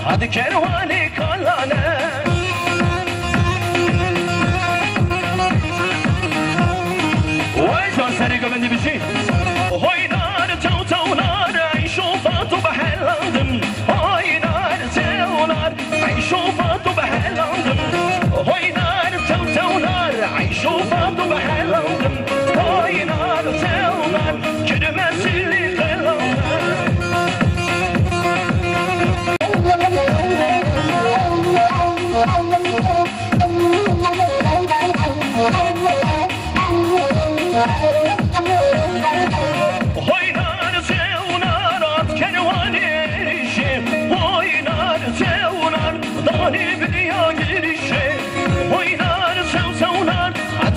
هذا كرواني كلانا ويجون سريقة من دي بشي هاي نار تو تو نار عيشو فاتو بحلالدم هاي نار تو نار عيشو فاتو بحلالدم هاي نار تو تو نار عيشو فاتو بحلالدم هاي نار تو نار كرمة سلي خلالدم هاي نار تو نار كرواني ريشي هاي نار تو نار ضاني بديا قريشي هاي نار تو نار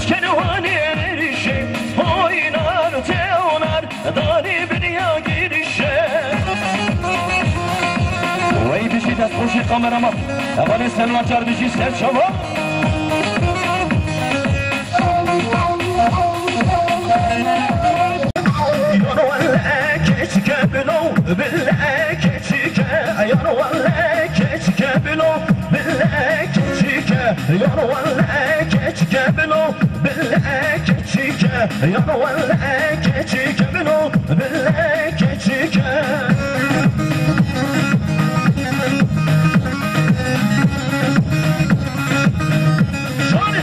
كرواني ريشي هاي نار تو نار ضاني بديا قريشي وي بشي تسبوشي قمرما أبالي سلمان جار بشي سر شما يانا ولا كيشك بلو بالله كيشك يانا ولا كيشك بلو بالله كيشك يانا ولا كيشك بلو بالله كيشك يانا ولا كيشك بلو بالله كيشك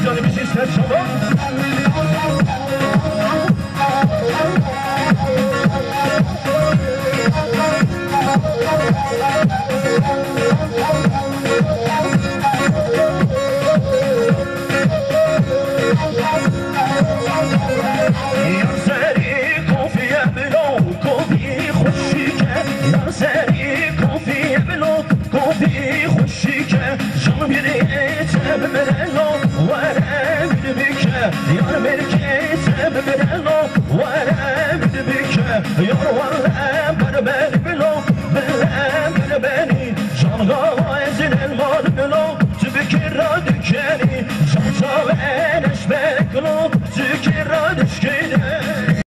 جاني بشي سر شما يا ملكيت بمرلو وانا بدبك يا والله برباني بلو بالله برباني جان غاوزن المال بلو تبكر دكاني جان صابين اشبك لو تكر دشكيني